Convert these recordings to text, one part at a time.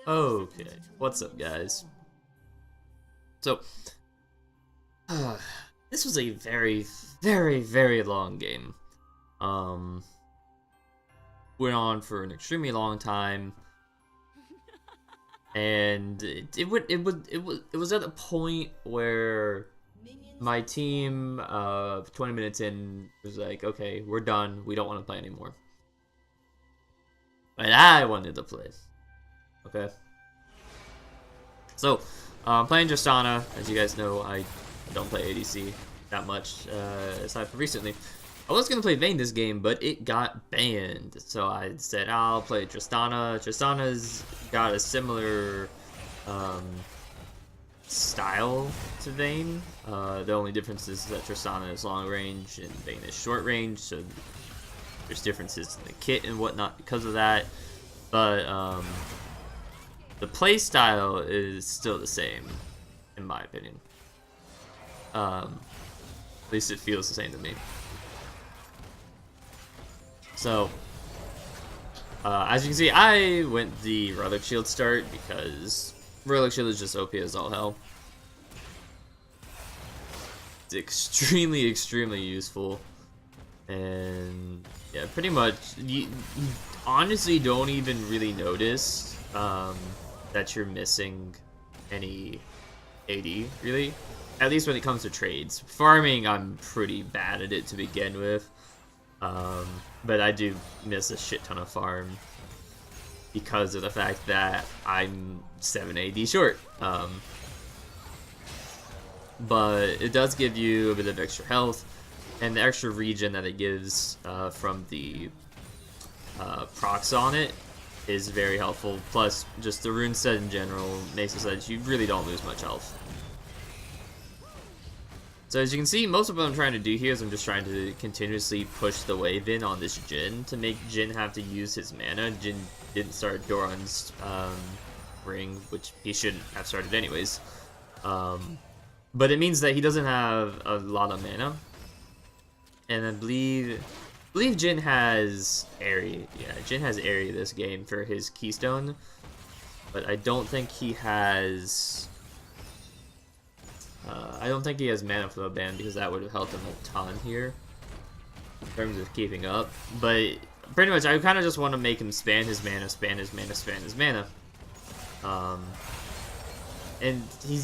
Okay, what's up, guys? So, this was a very, very, very long game. Um, Went on for an extremely long time, and it was at a point where my team, 20 minutes in, was like, okay, we're done. We don't want to play anymore. But I wanted to play. Okay. So, playing Tristana, as you guys know, I don't play ADC that much, aside from recently. I was going to play Vayne this game, but it got banned. So I said, I'll play Tristana. Tristana's got a similar style to Vayne. The only difference is that Tristana is long range and Vayne is short range, so there's differences in the kit and whatnot because of that. But the play style is still the same, in my opinion. At least it feels the same to me. So, as you can see, I went the Relic Shield start because Relic Shield is just OP as all hell. It's extremely, extremely useful. And yeah, pretty much, you honestly don't even really notice that you're missing any AD, really. At least when it comes to trades. Farming, I'm pretty bad at it to begin with. But I do miss a shit ton of farm because of the fact that I'm 7 AD short. But it does give you a bit of extra health, and the extra regen that it gives from the procs on it is very helpful. Plus, just the rune set in general makes it so that you really don't lose much health. So as you can see, most of what I'm trying to do here is I'm just trying to continuously push the wave in on this Jhin to make Jhin have to use his mana. Jhin didn't start Doran's ring, which he shouldn't have started anyways. But it means that he doesn't have a lot of mana. And I believe Jhin has Airy. Yeah, Jhin has Airy this game for his Keystone. But I don't think he has... I don't think he has mana flow ban because that would have helped him a ton here in terms of keeping up. But pretty much, I kind of just want to make him spam his mana, spam his mana, spam his mana. And he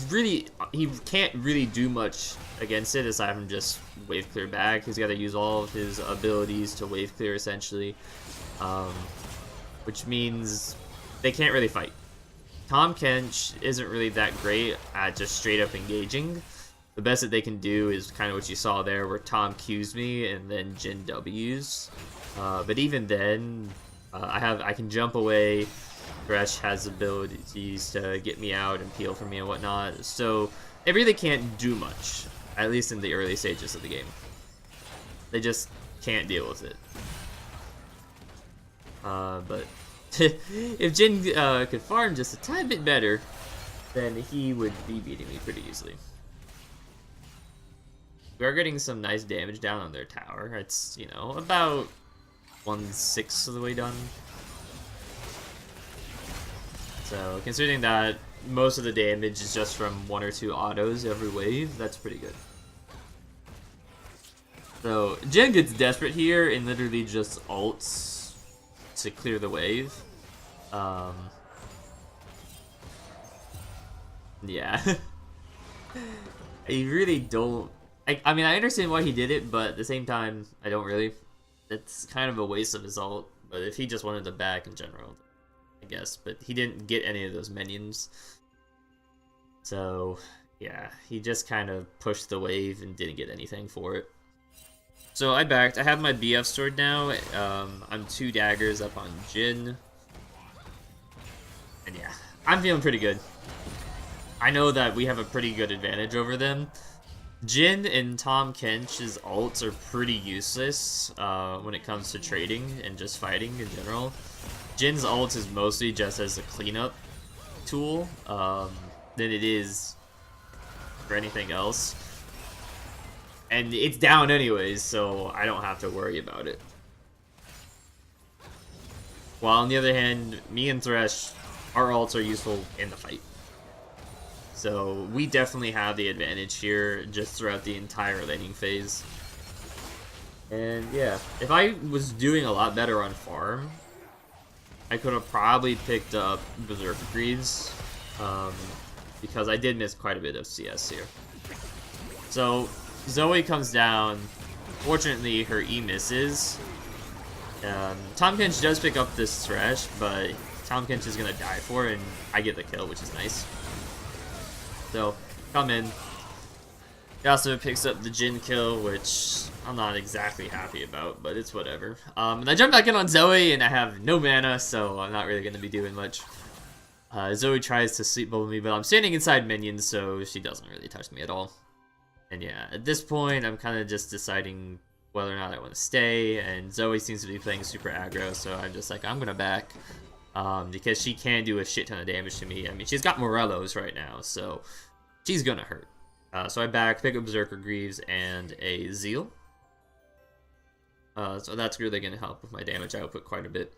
can't really do much against it aside from just wave clear back. He's got to use all of his abilities to wave clear essentially, which means they can't really fight. Tahm Kench isn't really that great at just straight up engaging. The best that they can do is kind of what you saw there, where Tahm Qs me and then Jhin Ws. But even then, I can jump away. Thresh has abilities to get me out and peel for me and whatnot. So they really can't do much, at least in the early stages of the game. They just can't deal with it. But if Jhin could farm just a tad bit better, then he would be beating me pretty easily. We are getting some nice damage down on their tower. It's, you know, about 1/6 of the way done. So, considering that most of the damage is just from 1 or 2 autos every wave, that's pretty good. So, Jhin gets desperate here and literally just ults to clear the wave. Yeah. I really don't... I mean, I understand why he did it, but at the same time, I don't really. It's kind of a waste of his ult, but if he just wanted to back in general, I guess. But he didn't get any of those minions. So, yeah, he just kind of pushed the wave and didn't get anything for it. So I backed. I have my BF stored now. I'm 2 daggers up on Jhin. And yeah, I'm feeling pretty good. I know that we have a pretty good advantage over them. Jhin and Tahm Kench's ults are pretty useless when it comes to trading and just fighting in general. Jin's ult is mostly just as a cleanup tool than it is for anything else. And it's down anyways, so I don't have to worry about it. While on the other hand, me and Thresh our ults are useful in the fight. So we definitely have the advantage here just throughout the entire laning phase. And yeah, if I was doing a lot better on farm, I could have probably picked up Berserker Greaves, because I did miss quite a bit of CS here. So Zoe comes down. Fortunately, her E misses. Tahm Kench does pick up this Thresh, but Tahm Kench is gonna die for it, and I get the kill, which is nice. So, come in. He also picks up the Jhin kill, which I'm not exactly happy about, but it's whatever. And I jump back in on Zoe, and I have no mana, so I'm not really going to be doing much. Zoe tries to sleep bubble me, but I'm standing inside minions, so she doesn't really touch me at all. And yeah, at this point, I'm kind of just deciding whether or not I want to stay, and Zoe seems to be playing super aggro, so I'm just like, I'm going to back. Because she can do a shit ton of damage to me. I mean, she's got Morellos right now, so she's gonna hurt. So I back, pick up Berserker Greaves and a Zeal. So that's really gonna help with my damage output quite a bit.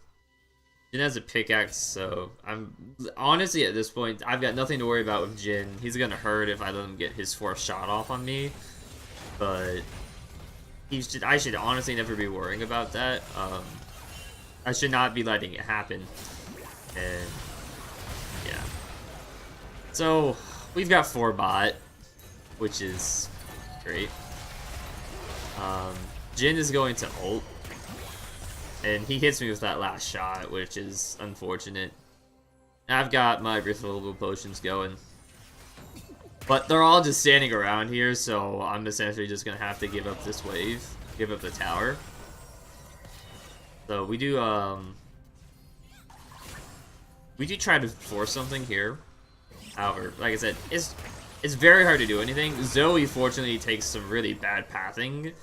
Jhin has a pickaxe, so I'm honestly at this point I've got nothing to worry about with Jhin. He's gonna hurt if I let him get his 4th shot off on me, but I should honestly never be worrying about that. I should not be letting it happen. And yeah, so we've got 4 bot, which is great. Jhin is going to ult, and he hits me with that last shot, which is unfortunate. I've got my refillable potions going, but they're all just standing around here, so I'm essentially just gonna have to give up this wave, give up the tower. So we do try to force something here. However, like I said, it's very hard to do anything. Zoe fortunately takes some really bad pathing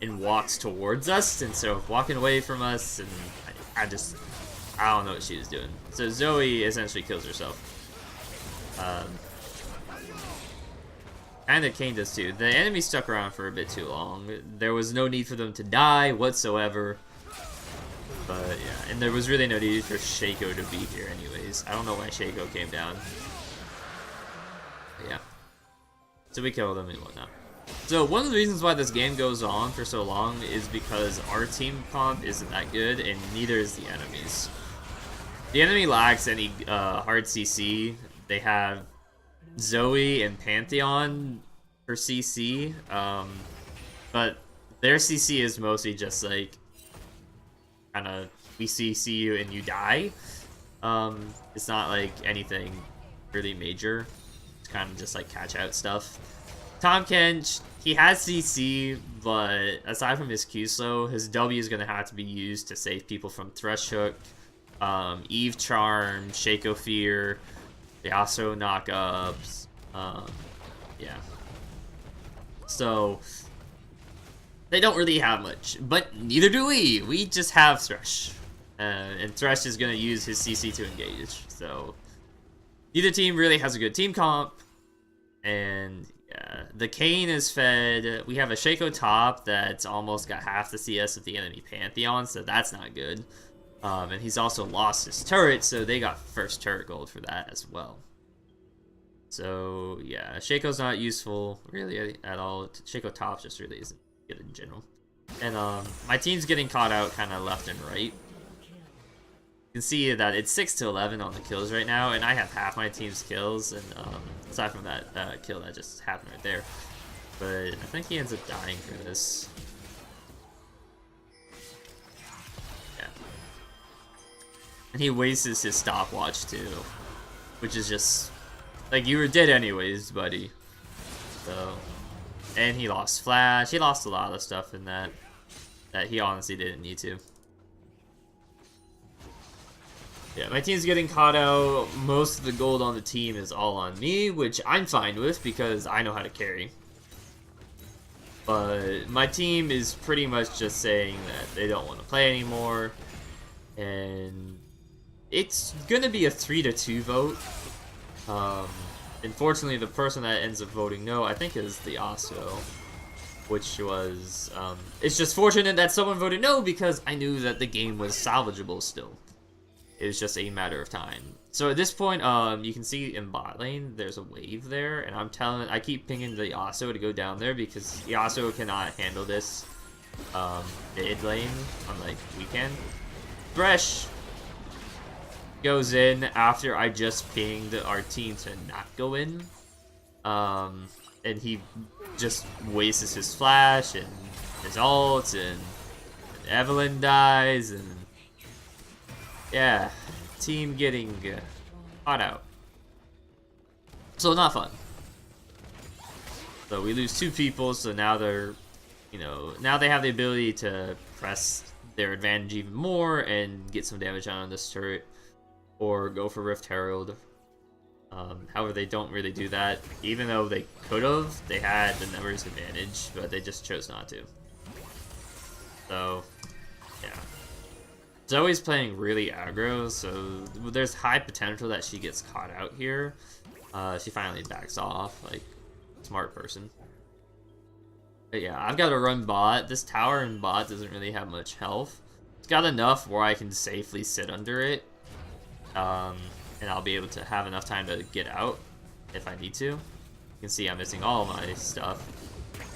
and walks towards us instead of walking away from us, and I don't know what she was doing. So Zoe essentially kills herself. And the Kayn does too. The enemy stuck around for a bit too long. There was no need for them to die whatsoever. But yeah, and there was really no need for Shaco to be here anyways. I don't know why Shaco came down. But yeah. So we killed him and whatnot. So one of the reasons why this game goes on for so long is because our team comp isn't that good, and neither is the enemy's. The enemy lacks any hard CC. They have Zoe and Pantheon for CC, but their CC is mostly just like kind of we CC you and you die. It's not like anything really major. It's kind of just like catch out stuff. Tahm Kench, he has CC, but aside from his Q slow, his W is going to have to be used to save people from Thresh Hook, Eve Charm, Shaco Fear, Yasuo knockups. Yeah. So they don't really have much, but neither do we. We just have Thresh, and Thresh is going to use his CC to engage. So neither team really has a good team comp, and yeah, the Kayn is fed. We have a Shaco top that's almost got half the CS of the enemy Pantheon, so that's not good. And he's also lost his turret, so they got first turret gold for that as well. So yeah, Shaco's not useful really at all. Shaco top just really isn't good in general. And my team's getting caught out kind of left and right. You can see that it's 6-11 on the kills right now, and I have half my team's kills, and aside from that kill that just happened right there. But I think he ends up dying for this. Yeah. And he wastes his stopwatch too, which is just like, you were dead anyways, buddy. So, and he lost flash. He lost a lot of stuff in that he honestly didn't need to. Yeah, my team's getting caught out. Most of the gold on the team is all on me, which I'm fine with because I know how to carry. But my team is pretty much just saying that they don't want to play anymore. And it's going to be a 3-2 vote. Unfortunately, the person that ends up voting no, I think, is the Yasuo. Which was, it's just fortunate that someone voted no because I knew that the game was salvageable still. It was just a matter of time. So at this point, you can see in bot lane, there's a wave there, and I keep pinging the Yasuo to go down there because Yasuo cannot handle this, mid lane, unlike we can. Thresh goes in after I just pinged our team to not go in, and he just wastes his flash and his ult, and Evelyn dies, and yeah. Team getting caught out. So not fun. So we lose 2 people, so now they're, now they have the ability to press their advantage even more and get some damage on this turret, or go for Rift Herald. However, they don't really do that. Even though they could have, they had the numbers advantage, but they just chose not to. So, yeah. Zoe's playing really aggro, so there's high potential that she gets caught out here. She finally backs off, like, smart person. But yeah, I've got to run bot. This tower in bot doesn't really have much health. It's got enough where I can safely sit under it. And I'll be able to have enough time to get out if I need to. You can see I'm missing all my stuff.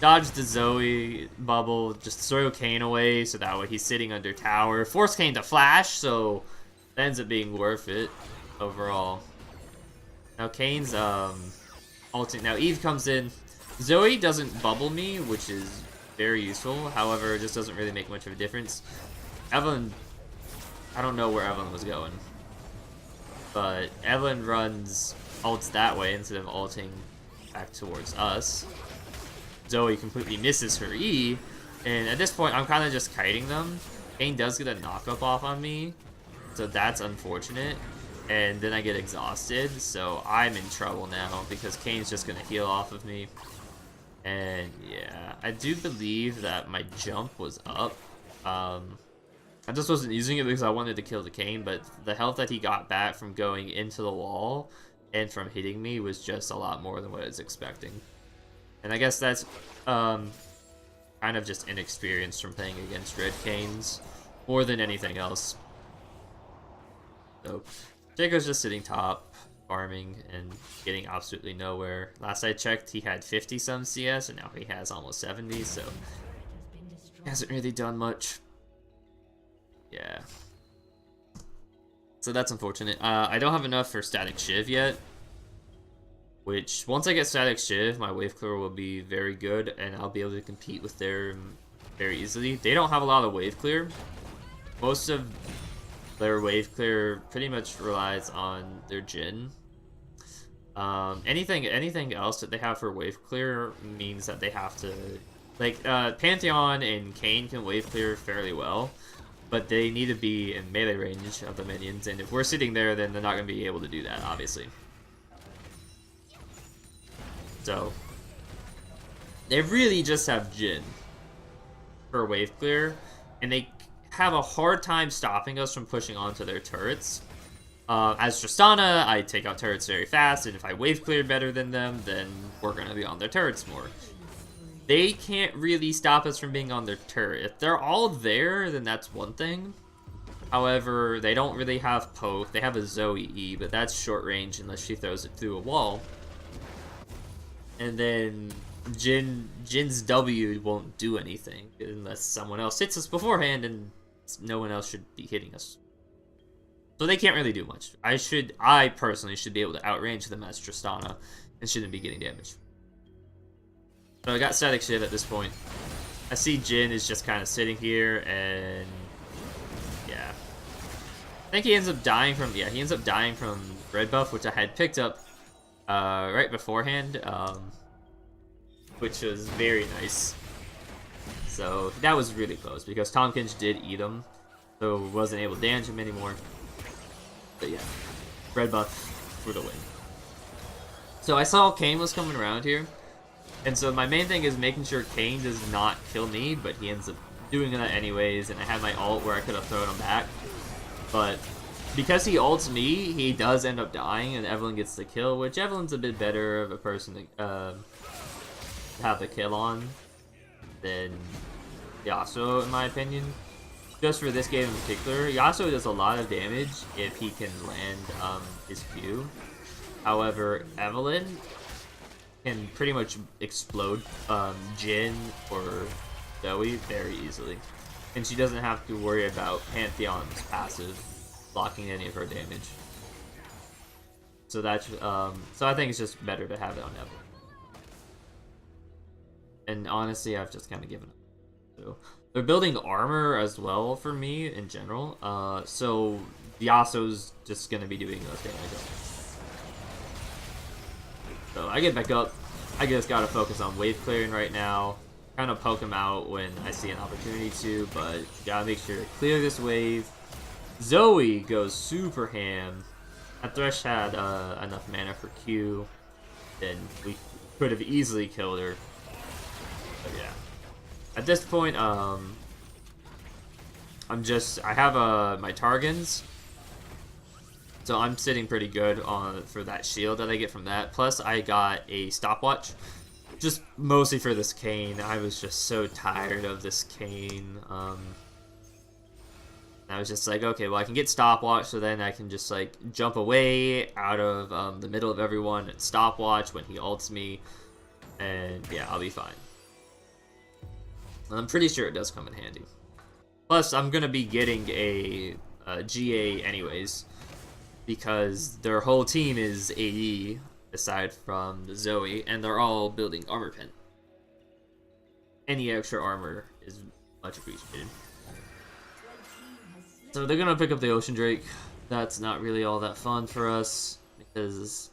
Dodge the Zoe bubble, just throw Kayn away so that way he's sitting under tower. Force Kayn to flash, so that ends up being worth it overall. Now Kayn's ulting. Now Eve comes in. Zoe doesn't bubble me, which is very useful. However, it just doesn't really make much of a difference. Evelyn, I don't know where Evelyn was going, but Evelyn runs ults that way instead of ulting back towards us. Zoe completely misses her E, and at this point I'm kind of just kiting them. Kayn does get a knock-up off on me, so that's unfortunate, and then I get exhausted, so I'm in trouble now because Kayn's just going to heal off of me. And yeah, I do believe that my jump was up. I just wasn't using it because I wanted to kill the Kayn, but the health that he got back from going into the wall and from hitting me was just a lot more than what I was expecting. And I guess that's kind of just inexperience from playing against red Kayns more than anything else. So Jacob's just sitting top, farming, and getting absolutely nowhere. Last I checked, he had 50 some CS, and now he has almost 70, so he hasn't really done much. Yeah. So that's unfortunate. I don't have enough for Static Shiv yet, which once I get Static Shiv, my wave clear will be very good, and I'll be able to compete with them very easily. They don't have a lot of wave clear. Most of their wave clear pretty much relies on their Jhin. Anything else that they have for wave clear means that they have to, like, Pantheon and Kayn can wave clear fairly well, but they need to be in melee range of the minions, and if we're sitting there, then they're not going to be able to do that, obviously. So they really just have Jhin for wave clear, and they have a hard time stopping us from pushing onto their turrets. As Tristana, I take out turrets very fast, and if I wave clear better than them, then we're going to be on their turrets more. They can't really stop us from being on their turret. If they're all there, then that's one thing. However, they don't really have poke. They have a Zoe E, but that's short range unless she throws it through a wall. And then Jin's W won't do anything unless someone else hits us beforehand, and no one else should be hitting us. So they can't really do much. I personally should be able to outrange them as Tristana and shouldn't be getting damage. So I got Static Shiv at this point. I see Jhin is just kind of sitting here, and yeah. I think he ends up dying from, red buff, which I had picked up right beforehand, which was very nice. So that was really close because Tompkins did eat him, so wasn't able to damage him anymore. But yeah, red buff for the win. So I saw Kayn was coming around here, and so my main thing is making sure Kayn does not kill me, but he ends up doing that anyways, and I had my ult where I could have thrown him back. But because he ults me, he does end up dying, and Evelyn gets the kill, which Evelyn's a bit better of a person to have the kill on than Yasuo, in my opinion. just for this game in particular, Yasuo does a lot of damage if he can land his Q. However, Evelynn can pretty much explode Jhin or Zoe very easily. And she doesn't have to worry about Pantheon's passive blocking any of her damage. So that's so I think it's just better to have it on Evelynn. And honestly, I've just kind of given up. So they're building armor as well for me in general. So Yasuo's just gonna be doing those damage. So I get back up. I just gotta focus on wave clearing right now. Kind of poke him out when I see an opportunity to, but gotta make sure to clear this wave. Zoe goes super ham. That Thresh had enough mana for Q, then we could have easily killed her. But yeah, at this point, I have my Targons, so I'm sitting pretty good for that shield that I get from that. Plus, I got a stopwatch. Just mostly for this Kayn. I was just so tired of this Kayn. I was just like, okay, well I can get stopwatch, so then I can just like jump away out of the middle of everyone and stopwatch when he ults me, and yeah, I'll be fine. And I'm pretty sure it does come in handy. Plus, I'm gonna be getting a GA anyways, because their whole team is AD. Aside from the Zoe, and they're all building armor pen. Any extra armor is much appreciated. So they're gonna pick up the Ocean Drake. That's not really all that fun for us, because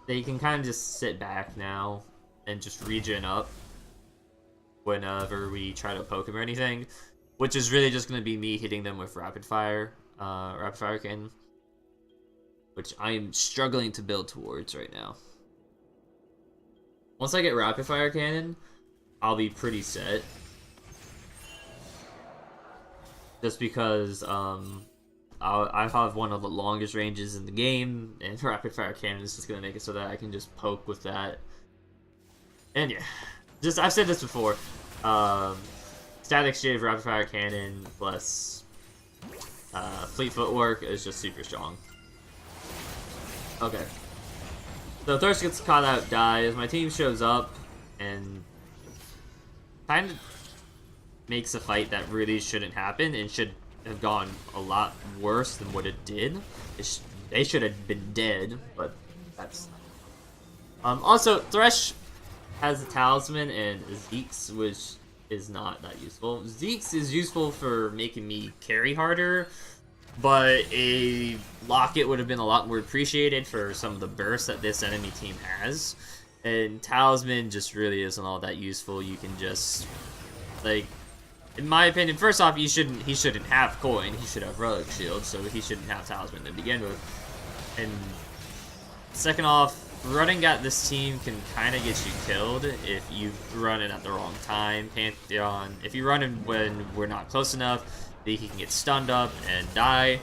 they can kind of just sit back now and just regen up whenever we try to poke him or anything, which is really just gonna be me hitting them with rapid fire cannon, which I'm struggling to build towards right now. Once I get rapid fire cannon, I'll be pretty set. Just because I have one of the longest ranges in the game, and rapid fire cannon is just gonna make it so that I can just poke with that. And yeah, I've said this before. Static Shave, rapid fire cannon plus fleet footwork is just super strong. Okay. So Thirst gets caught out, dies. My team shows up and kind of makes a fight that really shouldn't happen and should have gone a lot worse than what it did. They should have been dead, but that's... also, Thresh has a talisman and Zeke's, which is not that useful. Zeke's is useful for making me carry harder, but a Locket would have been a lot more appreciated for some of the bursts that this enemy team has. And Talisman just really isn't all that useful. You can just, like, in my opinion, first off, he shouldn't have coin. He should have Relic Shield, so he shouldn't have Talisman to begin with. And second off, running at this team can kind of get you killed if you run it at the wrong time. Pantheon, if you run it when we're not close enough, he can get stunned up and die.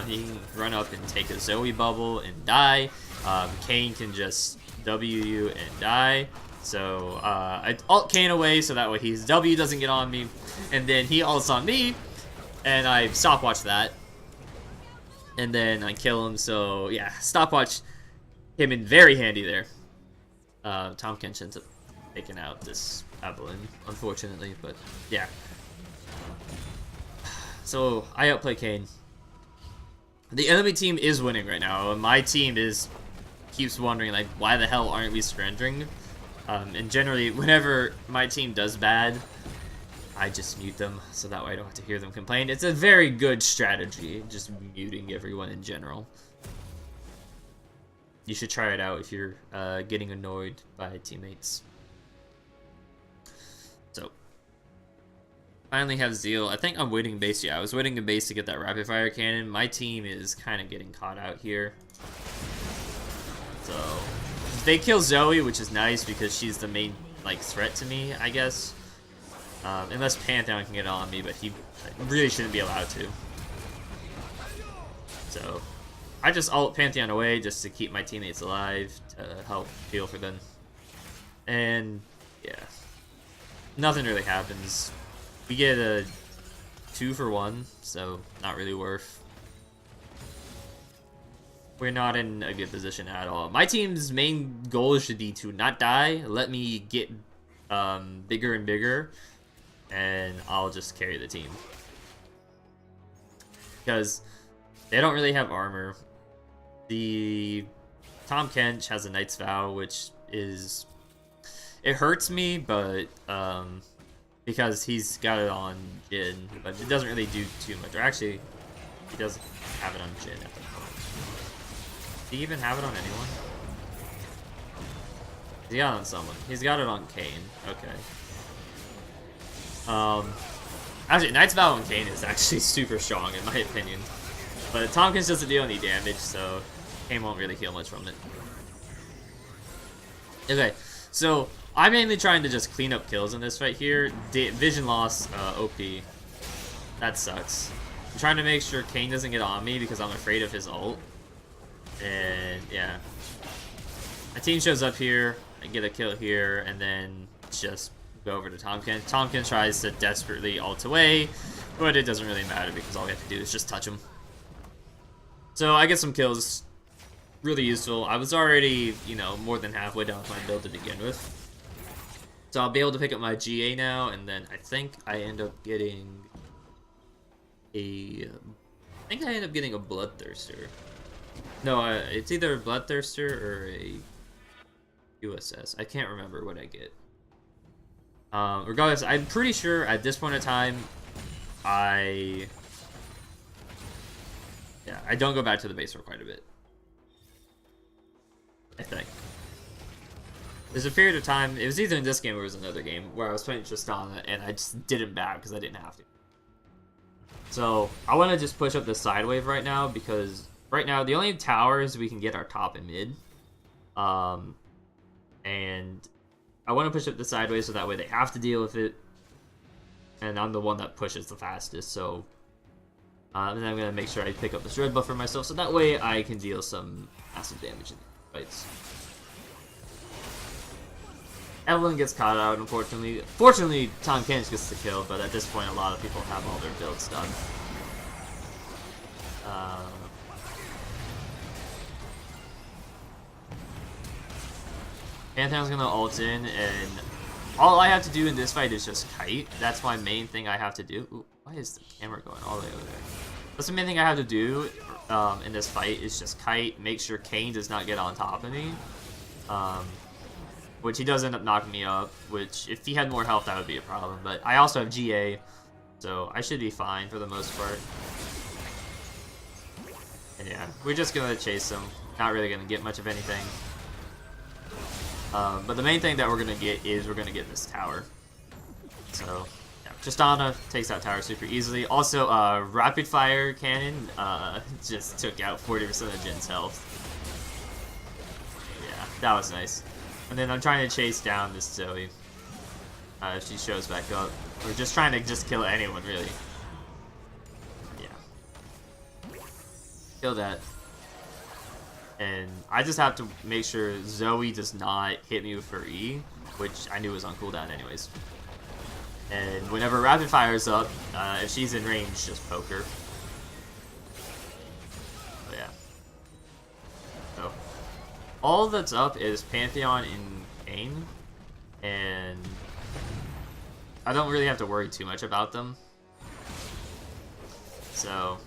He can run up and take a Zoe bubble and die. Kayn can just W you and die. So I ult Kayn away so that way his W doesn't get on me. And then he ults on me, and I stopwatch that. And then I kill him, so yeah, stopwatch him in very handy there. Tom Kench ends up taking out this Evelynn, unfortunately, but yeah. So I outplay Kayn. The enemy team is winning right now, and my team keeps wondering, like, why the hell aren't we surrendering? And generally, whenever my team does bad, I just mute them, so that way I don't have to hear them complain. It's a very good strategy, just muting everyone in general. You should try it out if you're getting annoyed by teammates. So, finally have Zeal. I think I'm waiting base. Yeah, I was waiting in base to get that rapid fire cannon. My team is kind of getting caught out here. So, they kill Zoe, which is nice because she's the main like threat to me, I guess. Unless Pantheon can get on me, but he really shouldn't be allowed to. So, I just ult Pantheon away just to keep my teammates alive, to help feel for them. And, yeah. Nothing really happens. We get a 2 for 1, so not really worth. We're not in a good position at all. My team's main goal should be to not die, let me get bigger and bigger, and I'll just carry the team. Because they don't really have armor. The Tahm Kench has a Knight's Vow, which is... It hurts me, but because he's got it on Jhin, but it doesn't really do too much. Or actually, he doesn't have it on Jhin at the moment. Does he even have it on anyone? He got it on someone. He's got it on Kayn. Okay. Actually, Knight's Vow on Kayn is actually super strong in my opinion. But Tahm Kench doesn't deal any damage, so Kayn won't really heal much from it. Okay, so I'm mainly trying to just clean up kills in this fight here. Vision loss, OP. That sucks. I'm trying to make sure Kayn doesn't get on me because I'm afraid of his ult. And yeah. My team shows up here, I get a kill here, and then just go over to Tahm Kench. Tahm Kench tries to desperately ult away, but it doesn't really matter because all we have to do is just touch him. So I get some kills. Really useful. I was already, you know, more than halfway down with my build to begin with. So I'll be able to pick up my GA now, and then I think I end up getting a... I think I end up getting a Bloodthirster. No, it's either a Bloodthirster or a USS. I can't remember what I get. Regardless, I'm pretty sure at this point in time, I don't go back to the base for quite a bit. I think. There's a period of time, it was either in this game or it was another game, where I was playing Tristana and I just didn't back because I didn't have to. So, I want to just push up the side wave right now because right now the only towers we can get are top and mid. And I want to push up the side wave so that way they have to deal with it. And I'm the one that pushes the fastest, so... and then I'm going to make sure I pick up this red buff for myself so that way I can deal some massive damage in fights. Evelyn gets caught out, unfortunately. Fortunately, Tahm Kench gets the kill, but at this point, a lot of people have all their builds done. Pantheon's gonna ult in, and all I have to do in this fight is just kite. That's my main thing I have to do. Ooh, why is the camera going all the way over there? That's the main thing I have to do in this fight is just kite, make sure Kayn does not get on top of me. Which he does end up knocking me up, which if he had more health that would be a problem. But I also have GA, so I should be fine for the most part. And yeah, we're just gonna chase him. Not really gonna get much of anything. But the main thing that we're gonna get is we're gonna get this tower. So yeah, Tristana takes that tower super easily. Also, rapid fire cannon just took out 40% of Jin's health. Yeah, that was nice. And then I'm trying to chase down this Zoe. If she shows back up. We're just trying to just kill anyone, really. Yeah. Kill that. And I just have to make sure Zoe does not hit me with her E, which I knew was on cooldown anyways. And whenever rapid fire's up, if she's in range, just poke her. So yeah. So all that's up is Pantheon and Kayn, and I don't really have to worry too much about them. So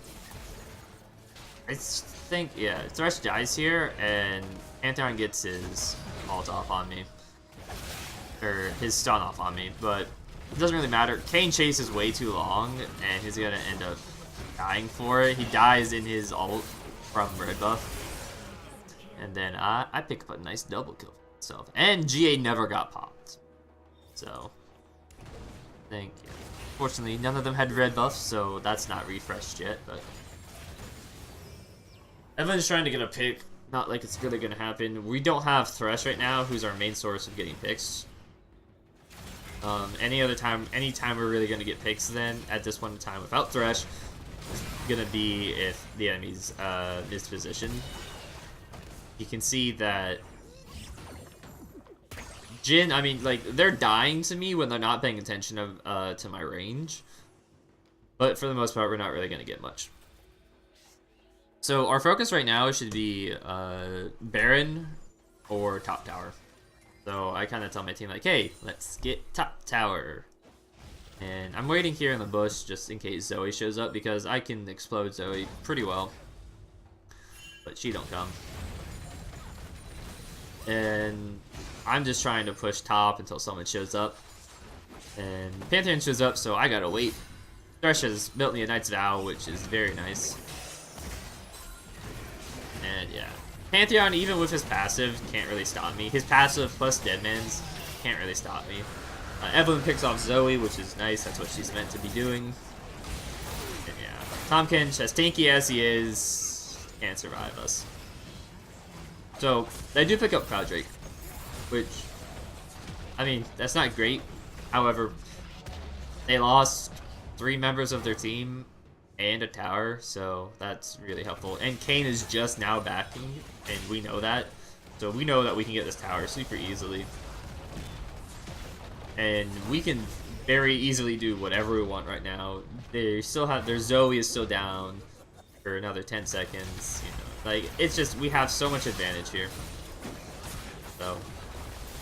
I think, yeah, Thresh dies here, and Pantheon gets his ult off on me. Or his stun off on me, but it doesn't really matter. Kayn chases way too long, and he's gonna end up dying for it. He dies in his ult from red buff. And then I pick up a nice double kill for myself. And GA never got popped. So, thank you. Fortunately, none of them had red buffs, so that's not refreshed yet, but... Everyone's trying to get a pick. Not like it's really gonna happen. We don't have Thresh right now, who's our main source of getting picks. Anytime we're really gonna get picks then, at this point in time without Thresh, it's gonna be if the enemy's mispositioned. You can see that Jhin, I mean, like, they're dying to me when they're not paying attention to my range. But for the most part, we're not really going to get much. So our focus right now should be Baron or top tower. So I kind of tell my team like, hey, let's get top tower. And I'm waiting here in the bush just in case Zoe shows up because I can explode Zoe pretty well. But she don't come. And I'm just trying to push top until someone shows up. And Pantheon shows up, so I gotta wait. Thresh has built me a Knight's Vow, which is very nice. And yeah. Pantheon, even with his passive, can't really stop me. His passive plus Deadman's can't really stop me. Evelyn picks off Zoe, which is nice. That's what she's meant to be doing. And yeah. Tahm Kench, as tanky as he is, can't survive us. So, they do pick up Proud Drake, which, I mean, that's not great. However, they lost 3 members of their team and a tower, so that's really helpful. And Kayn is just now backing, and we know that. So we know that we can get this tower super easily. And we can very easily do whatever we want right now. They still have, their Zoe is still down for another 10 seconds, you know. Like, it's just, we have so much advantage here. So,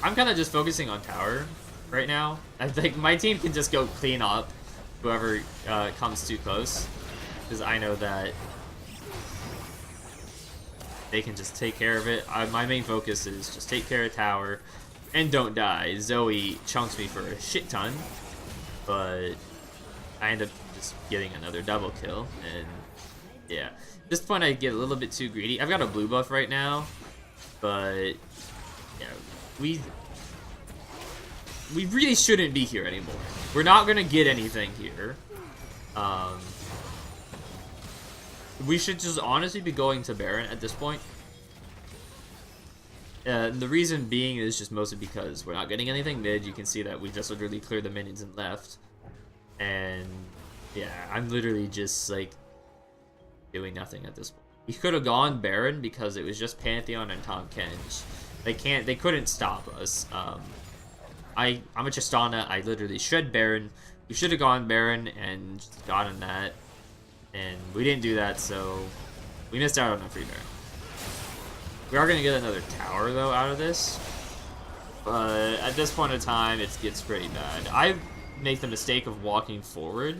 I'm kind of just focusing on tower right now. I think my team can just go clean up whoever comes too close. Because I know that they can just take care of it. My main focus is just take care of tower and don't die. Zoe chunks me for a shit ton, but I end up just getting another double kill. And yeah, at this point I get a little bit too greedy. I've got a blue buff right now, but yeah, we really shouldn't be here anymore. We're not gonna get anything here. We should just honestly be going to Baron at this point. The reason being is just mostly because we're not getting anything mid. You can see that we just literally cleared the minions and left. And yeah, I'm literally just like doing nothing at this point. We could have gone Baron because it was just Pantheon and Tahm Kench. They couldn't stop us. I'm a Tristana. I literally shred Baron. We should have gone Baron and just gotten that. And we didn't do that, so we missed out on a free Baron. We are going to get another tower, though, out of this. But at this point in time, it gets pretty bad. I make the mistake of walking forward.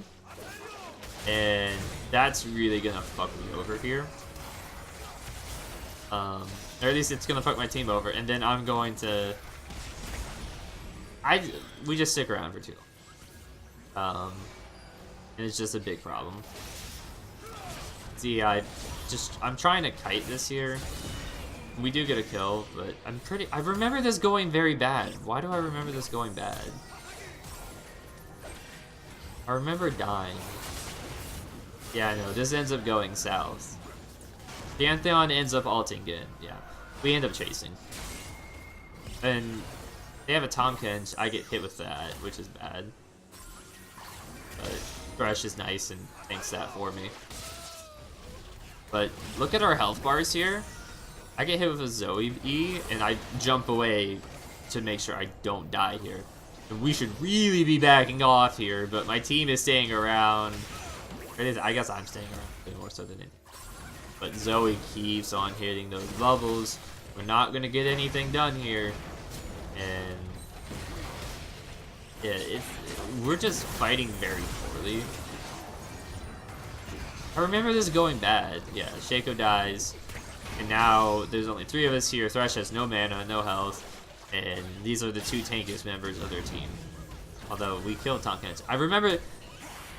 And that's really going to fuck me over here. Or at least it's going to fuck my team over. And then I'm going to... We just stick around for too long. And it's just a big problem. See, I'm trying to kite this here. We do get a kill, but I remember this going very bad. Why do I remember this going bad? I remember dying. Yeah, no, this ends up going south. Pantheon ends up ulting it. Yeah, we end up chasing. And they have a Tahm Kench. I get hit with that, which is bad. But Thresh is nice and tanks that for me. But look at our health bars here. I get hit with a Zoe E, and I jump away to make sure I don't die here. And we should really be backing off here, but my team is staying around. I guess I'm staying around a bit more so than it. But Zoe keeps on hitting those bubbles. We're not going to get anything done here. And yeah, we're just fighting very poorly. I remember this going bad. Yeah, Shaco dies. And now there's only 3 of us here. Thresh has no mana, no health. And these are the 2 tankiest members of their team. Although we killed Tahm Kench. I remember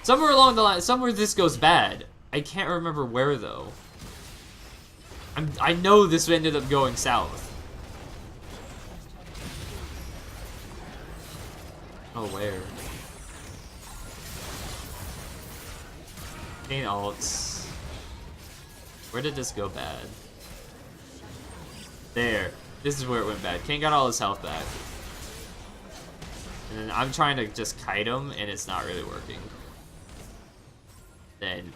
somewhere along the line, somewhere this goes bad. I can't remember where though. I know this ended up going south. Oh, where? Kayn ults. Where did this go bad? There. This is where it went bad. Kayn got all his health back. And then I'm trying to just kite him, and it's not really working. Then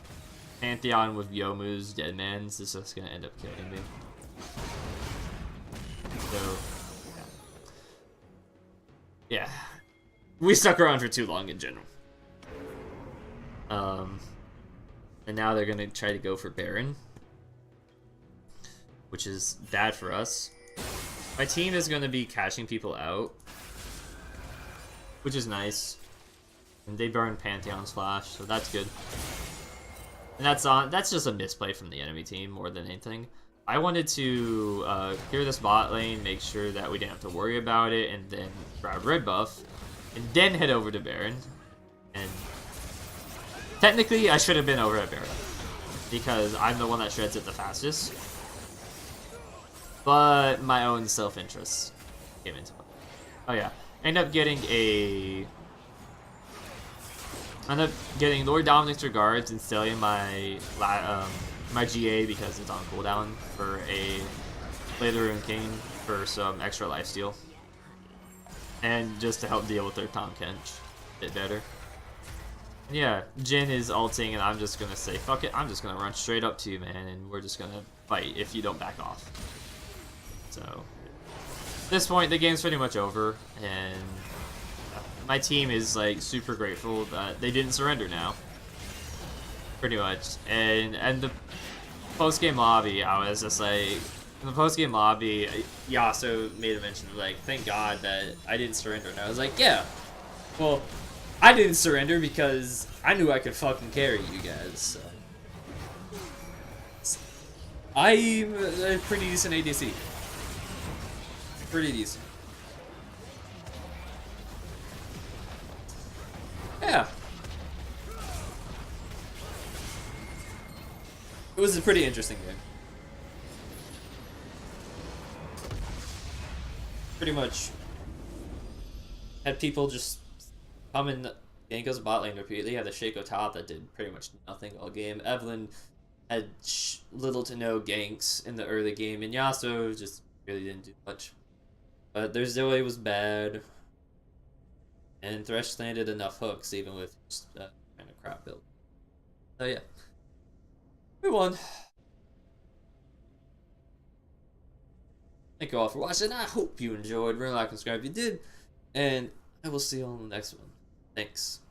Pantheon with Youmuu's Deadman's is just gonna end up killing me. So, yeah. We stuck around for too long in general. And now they're gonna try to go for Baron, which is bad for us. My team is gonna be cashing people out, which is nice. And they burn Pantheon's Flash, so that's good. And that's just a misplay from the enemy team more than anything. I wanted to clear this bot lane, make sure that we didn't have to worry about it, and then grab red buff, and then head over to Baron. And technically, I should have been over at Baron, because I'm the one that shreds it the fastest. But my own self-interest came into it. Oh yeah, end up getting Lord Dominic's Regards and selling my my GA because it's on cooldown for a Play the Rune King for some extra lifesteal. And just to help deal with their Tahm Kench a bit better. And yeah, Jhin is ulting and I'm just gonna say, fuck it, I'm just gonna run straight up to you, man, and we're just gonna fight if you don't back off. So, at this point, the game's pretty much over, and my team is like super grateful that they didn't surrender now. Pretty much. And the post-game lobby, I was just like, in the post-game lobby, Yasuo made a mention of like, thank God that I didn't surrender. And I was like, yeah, well, I didn't surrender because I knew I could fucking carry you guys. So. I'm a pretty decent ADC. Pretty decent. Yeah. It was a pretty interesting game. Pretty much had people just come in Ganko's bot lane repeatedly. Had the Shaco top that did pretty much nothing all game. Evelyn had little to no ganks in the early game, and Yasuo just really didn't do much. But their Zoe was bad, and Thresh landed enough hooks even with just kind of crap build. So yeah, we won. Thank you all for watching. I hope you enjoyed. Remember, like, subscribe if you did, and I will see you on the next one. Thanks.